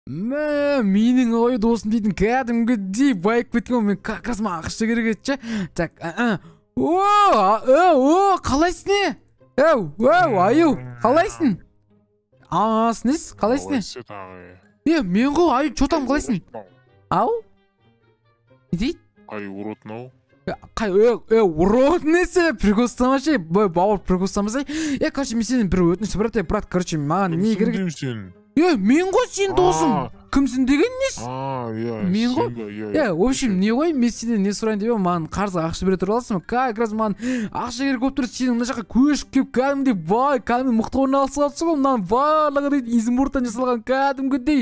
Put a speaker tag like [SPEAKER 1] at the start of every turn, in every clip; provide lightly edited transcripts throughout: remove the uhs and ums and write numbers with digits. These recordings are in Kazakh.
[SPEAKER 1] Менің ой досым дейтін кәдімгідей байып кеткен. Мен как раз маған ақша керек еді. Так, қалайсың не? Аю, қалайсың? Снес, қалайсың не? Мен ғой, аю, чотам қалайсың? Ау? Не дейді?
[SPEAKER 2] Қай урод нау?
[SPEAKER 1] Урод несі? Прикостамашы, бауыр прикостамасай. Короче, мен сенен бір өтініш сұрап, брат, короче, маған не керек?
[SPEAKER 2] Кімсің сен?
[SPEAKER 1] Мен ғой сен досым. Кімсің деген несі? Мен ғой? В общем, не ғой, мен сенен не сұрайын деп, маған қарызға ақша бере тұрып аласың. Как раз маған ақша керек болып тұр, сенің мына жаққа көшіп келіп, кәдімгідей бай, кәдімгі мықты орын алып салыпсың ғой, мынаның барлығы дейді изумрудтан жасалған кәдімгідей.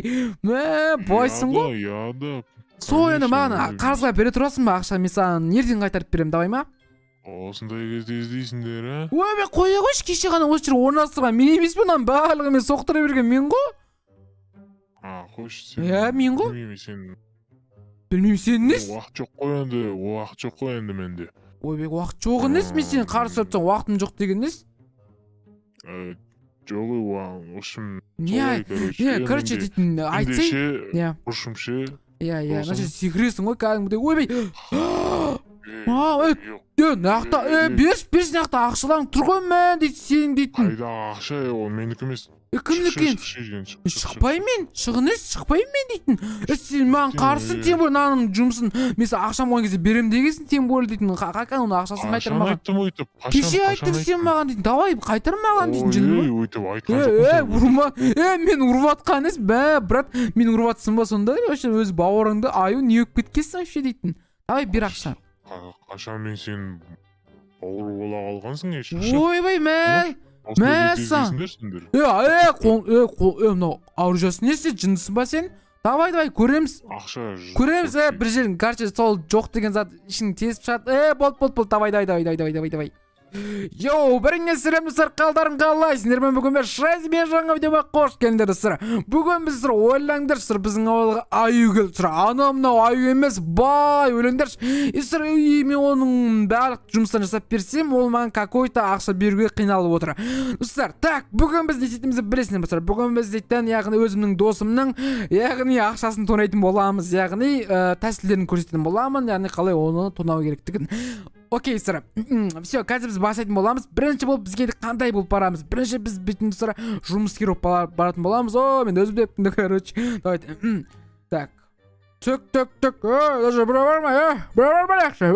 [SPEAKER 1] Байсың ғой? Сол енді маған қарызға бере тұрасың ба ақша, мен саған ертең қайтарып беремін, давай ма?
[SPEAKER 2] Осындай кезде іздейсіңдер, а?
[SPEAKER 1] Мен қоя қойшы, кеше ғана осы жер орналастырған. Мен емес пе, мынаның барлығы мен соқтыра берген мен ғой?
[SPEAKER 2] Қойшы сен.
[SPEAKER 1] Мен ғой? Білмеймін сен нес?
[SPEAKER 2] Уақыт жоқ қой енді менде.
[SPEAKER 1] Уақыт жоқ нес? Мен сен қарыз сұрапсаң уақытым жоқ деген нес?
[SPEAKER 2] Жоғы, ұшым
[SPEAKER 1] короче дейтін айтсай?
[SPEAKER 2] Ұшым ше?
[SPEAKER 1] Значит секретсің ғой кәдімгідей. Берші нақта ақшаларың тұр ғой мән дейді сен дейтін.
[SPEAKER 2] Қайда ақша, ол менікі емес.
[SPEAKER 1] Кімдікі? Шықпаймен, шығыныз шықпаймен мен дейтін. Сен маған қарсын тем болы наның жұмысын мен ақшам қойған кезде берем дегенсің тем болы дейтін. Қаққан оны ақшасын қайтар маған. Кеше айттың сен маған дейтін. Давай қайтар маған дейтін жынды ма? Мен ұрып атқан ес. Брат, мен ұрып атсын ба сонда? Өз бауырыңды аю не өп кеткесің вообще дейтін. Давай бер ақша.
[SPEAKER 2] Қашан мен сен бауыр бола қалғансың еш?
[SPEAKER 1] Ойбай мәссің. Мынау ауружасын несі жындысың ба сен? Давай, көреміз. Көреміз, бір жерін, короче, сол жоқ деген зат ішін тесіп шығады. Болды, давай. Йоу, біріңе сәлем достар, қалдарың қалай? Сендермен бүгін мен жаңа видеоға қош келдіңдер достар. Бүгін біз ойлаңдар біздің ауылға аю келді. Мынау аю емес, бай ойлаңдар. Мен оның барлық жұмыстарын жасап берсем, ол маған какой-то ақша беруге қиналып отыр. Достар, так, бүгін біз не істейтінімізді білесіңдер достар. Бүгін біз дейтін, яғни өзімнің досымның, яғни ақшасын тонайтын боламыз, яғни тәсілдерін көрсететін боламын, яғни қалай оны тонау керектігін. Окей, сыр. Все, қазір біз басайтын боламыз. Бірінші болып бізге қандай болып барамыз? Бірінші біз бетін сыр жұмыскер болып баратын боламыз. Мен өзім дептім, короче. Давайте. Так. Түк. Даже бір бар яқшы.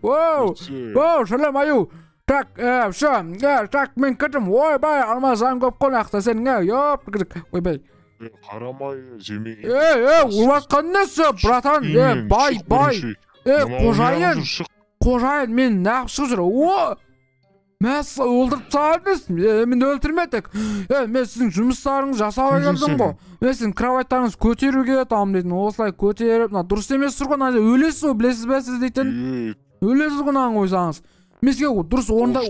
[SPEAKER 1] Воу, шалам аю. Так, так, мен кірдім. Ойбай, алмазан көп қол яқта сен. Ойбай.
[SPEAKER 2] Қарамай, жемеген.
[SPEAKER 1] Ұлатқан несі, братан? Бай. Қожайын, мен нағып шығып жүр. Мәс олдырып сағыныз, мен өлтірмедік. Мен сіздің жұмыстарыңыз жасауға келдім ғой. Мен сіздің кроваттарыңыз көтеруге там дейтін, осылай көтеріп, дұрыс емес тұрған, өлесіз ғой, білесіз бә сіз дейтін. Өлесіз ғынан қойсаңыз. Мен сізге дұрыс орында...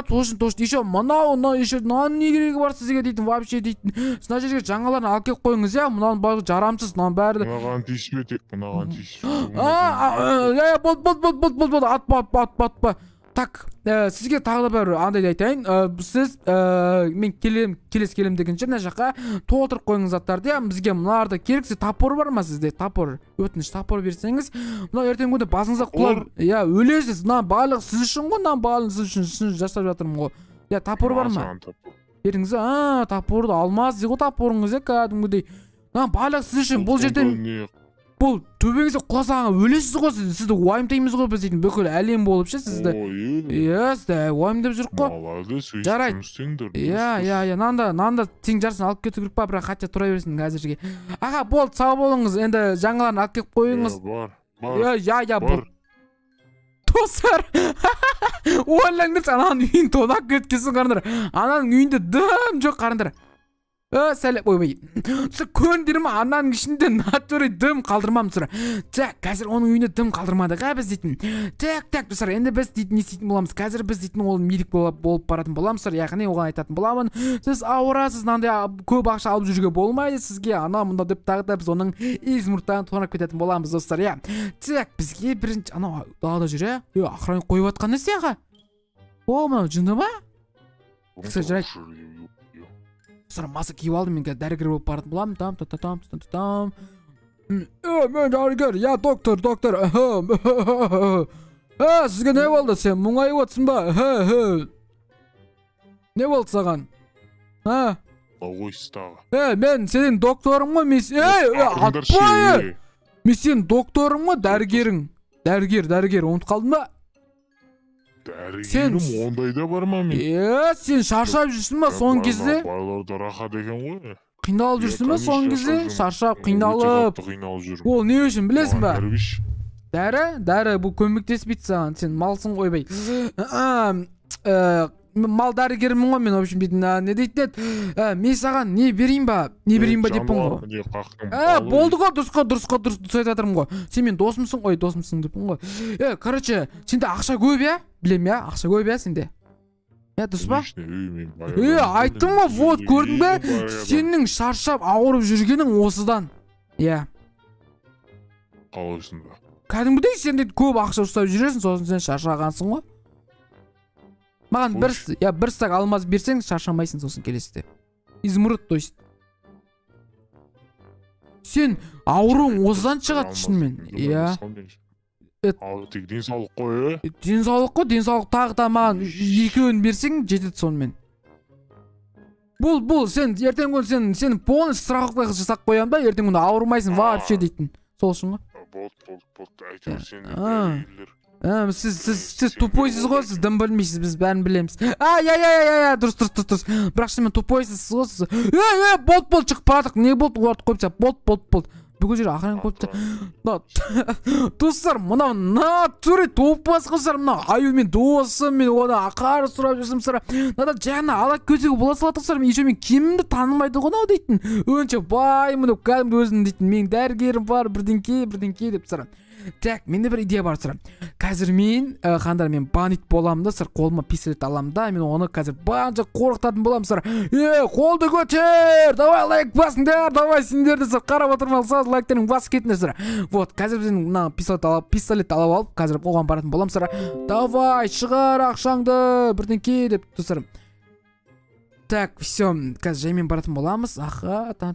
[SPEAKER 1] Точно. Еще мынау, еще мынаның не керегі бар сізге дейтін, вообще дейтін. Сына жерге жаңаларын алып келіп қойыңыз, мынаның барлығы жарамсыз, мынаның бәрі...
[SPEAKER 2] Мынаған тиіспе тек, мынаған тиіспе.
[SPEAKER 1] Атпа. Так, сізге тағы да бір андай айтайын. Сіз, мен келес келем дегенше, мына жаққа толтырып қойыңыз заттарды. Бізге мыналарды керексіз тапор бар ма сізде? Тапор. Өтініш тапор берсеңіз, мына ертең күнде басыңызға құлап, өлесіз. Мына барлық сіз үшін ғой, мына барлық сіз үшін жасап жатырмын ғой. Тапор бар ма? Беріңіз, тапорды алмаз ғой тапорыңыз, кәдімгідей. Барлық сіз үшін бұл жерден бұл төбеңізде құласаңа өлесіз ғой, сізді уайымдаймыз ғой біз дейтін, бүкіл әлем болып ше сізді. Сізді уайымдап жүріп қой. Жарайды. Нанда тең жарсын алып кету керек па, бірақ қатя тұра берсін қазірге. Аға, болды, сау болыңыз, енді жаңаларын алып келіп қойыңыз. Бар. Достар, ойлаңдар, ананың үйін тонап кеткесін қарындар. Ананың үйінде дым жоқ қарындар. Сәлем, ойбай. Көндір ма, ананың ішінде натуры дым қалдырмам сұра. Так, қазір оның үйіне дым қалдырмадық, біз дейтін. Так, достар, енді біз дейтін не істейтін боламыз. Қазір біз дейтін ол медик болып баратын боламыз, яғни оған айтатын боламын. Сіз ауырасыз, мынандай көп ақша алып жүруге болмайды сізге. Ана мұнда деп тағы да біз оның измұрттан тонап кететін боламыз, достар, Так, бізге бірінші, анау далада жүр, охрана қойып атқан несі аға? Мынау жынды ма? Жарайды. Sonra маска киіп алдым, мен қазір дәрігер болып баратын боламын. Мен дәрігер, я доктор. Сізге не болды? Сен мұңайып отырсың ба? Не болды саған?
[SPEAKER 2] Қойсы тағы.
[SPEAKER 1] Мен сенің докторың ғой, атпай! Мен сенің докторың ғой, дәрігерің. Дәрігер, ұмытып қалдың ба?
[SPEAKER 2] Дәрігерім ондайда бар ма мен?
[SPEAKER 1] Сен шаршап жүрсің ба соңғы кезде?
[SPEAKER 2] Байларда рахат екен ғой.
[SPEAKER 1] Қиналып жүрсің ба соңғы кезде? Шаршап, қиналып. Ол не үшін білесің ба? Дәрі, бұл көмектеспейді саған, сен малсың қойбай. Мал дәрігерімін ғой мен, общем дейтін, не дейтін еді? Мен саған не берейін ба? Не берейін ба деппін ғой. Болды ғой, дұрыс айтатырмын ғой. Сен мен досымсың деппін ғой. Короче, сенде ақша көп, білем, ақша көп, сенде. Дұрыс ба? Айттым ғой, вот, көрдің бе? Сенің шаршап ауырып жүргенің осыдан.
[SPEAKER 2] Қалайсың ба?
[SPEAKER 1] Кәдімгідей сенде көп ақша ұстап жүресің, сосын сен шаршағансың ғой. Маған бір стак алмаз берсең, шаршамайсың сосын келесіде. Измұрыт, то есть. Сен ауруың осыдан шығады шынымен.
[SPEAKER 2] Ал тек денсаулық қой,
[SPEAKER 1] денсаулық тағы да маған екеуін берсең, жетеді сонымен. Бұл, сен ертең күн сен полностью страховка жасап қоям да, ертең күні ауырмайсың вообще дейтін. Сол үшін ғой.
[SPEAKER 2] Болды, әйтеуір сен үйлер.
[SPEAKER 1] Сіз тупойсыз ғой, сіз дым білмейсіз, біз бәрін білеміз. Дұрыс. Бірақ шынымен тупойсыз ғой сіз. Болды, шығып барадық. Не болды? Оларды қойып тастап. Болды. Бүкіл жер охрана қойып тастап. Достар, мынау натуре топас қыздар, мынау аюмен досым, мен оны ақары сұрап жүрсім сұрап. Нада жаңа ала көзігі бола салатық сұрап, еще мен кемімді танымайды ғынау дейтін. Өнше баймын деп кәдімді өзін дейтін. Мен дәрігерім бар, бірдеңке деп сұрап. Так, менде бір идея бар сұрап. Қазір мен бандит боламын да, қолыма пистолет аламын да, мен оны қазір банша қорқытатын боламын сұрап. Қолды көтер, давай лайк басыңдар, давай сендерді қарап отырмал саз лайктерің басы кетіңдер сұрап. Вот, қазір біздің пистолет алып алып, қазір оған баратын боламын сұрап. Давай, шығар ақшаңды, бірдеңке деп сұрап. Так, все, қазір жаймен баратын боламыз. Аха, давай,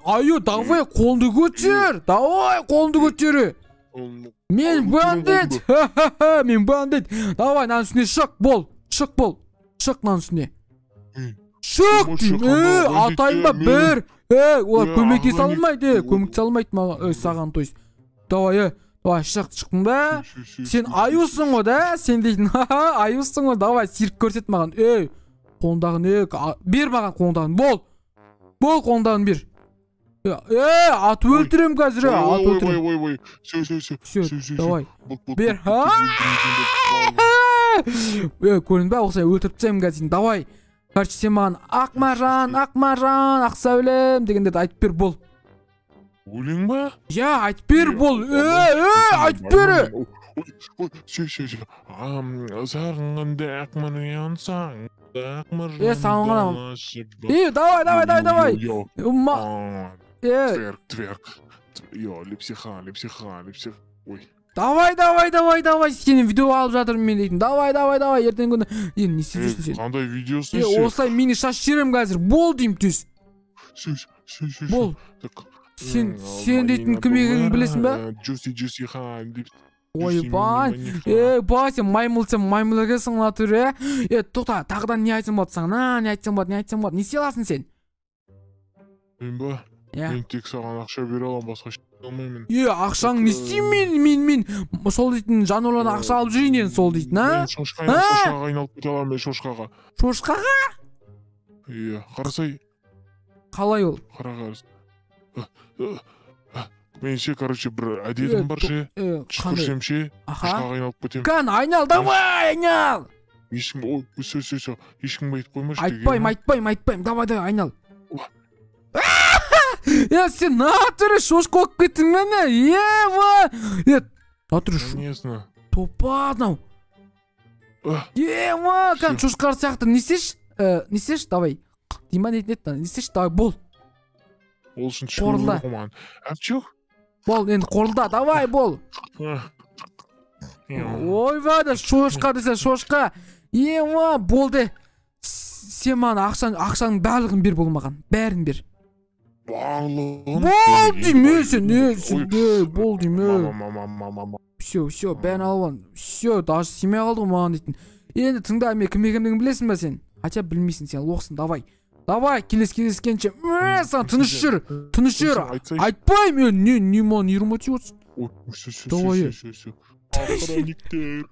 [SPEAKER 1] аю, давай, қолды көтер. Мен бандит. Давай, наның үстіне шық бол. Шық наның үстіне. Шық дейм, атайын ба бір. Олар көмектесе алмайды маған, саған, то есть. Давай, шықтың ба? Сен аюсың ғой да? Сен дейтін, аюсың ғой, давай, сирк көрсет маған. Қолындағын, бер маған қолындағын, бол қолындағын бер. Ат өлтірем қазір, ат өлтірем. Все, давай, бер. Көрін ба, оқсай өлтіріп тсайым қазір, давай. Короче, сен маған ақмаржан, ақ сәулем дегендерді айтып бер, бол.
[SPEAKER 2] Өлең ба?
[SPEAKER 1] Айтып бер бол. Айтып бер.
[SPEAKER 2] Сағынғанда ақмаржансаң,
[SPEAKER 1] сағынғанда. Давай.
[SPEAKER 2] Тверк. Лепсиха. Ой.
[SPEAKER 1] Давай. Сені видео алып жатырмын мен дейтін. Давай. Ертең күні. Не істеп жүрсің сен?
[SPEAKER 2] Қандай видеосын сен?
[SPEAKER 1] Осылай мені шаш жерем қазір. Бол деймін түс. Бол. Сен дейтін кім екенін білесің ба?
[SPEAKER 2] Джуси хан деп.
[SPEAKER 1] Ойбай, сен маймыл екенсің натуре. Тоқта, тағыдан не айтсам болады саған? Не айтсам болады? Не істей аласың сен?
[SPEAKER 2] Мен ба? Мен тек саған ақша бере аламын, басқа ештеңе алмаймын.
[SPEAKER 1] Ақшаң не істеймін мен? Сол дейтін жануарлардан ақша алып жүрейін енді сол дейтін,
[SPEAKER 2] Мен шошқаға айналып кете аламын, шошқаға.
[SPEAKER 1] Шошқаға?
[SPEAKER 2] Қарасай.
[SPEAKER 1] Қалай ол?
[SPEAKER 2] Қарағарыз. Мен короче, бір әдетім бар ше. Түшкірсем ше, шошқаға айналып кетем.
[SPEAKER 1] Қан, айнал, давай, айнал!
[SPEAKER 2] Ешкім айтып қоймашы.
[SPEAKER 1] Айтпайм, давай, айнал. Сен натуры шошқа болып кеттің мәне? Натуры шошқа. Топа анау. Қан, шошқар сияқты не істеш? Давай. Дима не істеш? Давай, бол.
[SPEAKER 2] Ол үшін түшкіру қоман. Әпчу?
[SPEAKER 1] Бол, енді қорылда, давай, бол. ойбай да шошқа десе шошқа. Ема болды. Сен маған ақшаның барлығын бер болмаған. Бәрін бер.
[SPEAKER 2] Барлығын.
[SPEAKER 1] Болды ме. Все, бәрін алып. Все, даже семей қалды маған дейтін. Енді тыңда, мен кім екендігін білесің ба сен? Хотя білмейсің, сен лоқсың, давай, келескенше. Сен тыныш жүр. Айтпаймын, не маған ерматив отырсың?
[SPEAKER 2] Давай. Охранниктер.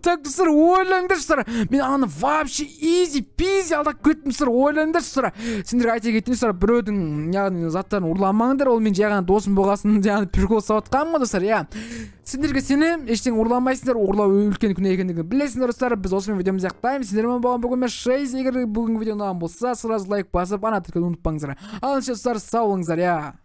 [SPEAKER 1] Так, сыр, ойлаңдаршысыр. Мен аны вообще easy peasy алдап кеттім, сыр, ойлаңдаршысыр. Сендерге айта кетейін, сыр, біреудің яғни заттарын ұрламаңдар, ол мен жағаны досым болғасын, жағаны прикол сауатқан ма, достар, иә. Сендерге сенем, ештеңе ұрламайсыңдар, ұрлау үлкен күнә екендігін білесіңдер, достар. Біз осымен видеомызды аяқтаймыз. Сендермен болған бүгін шейз, егер бүгінгі видео ұнаған болса, сразу лайк басып, ана тіркеуді ұмытпаңыздар. Ал достар, сау болыңыздар, иә.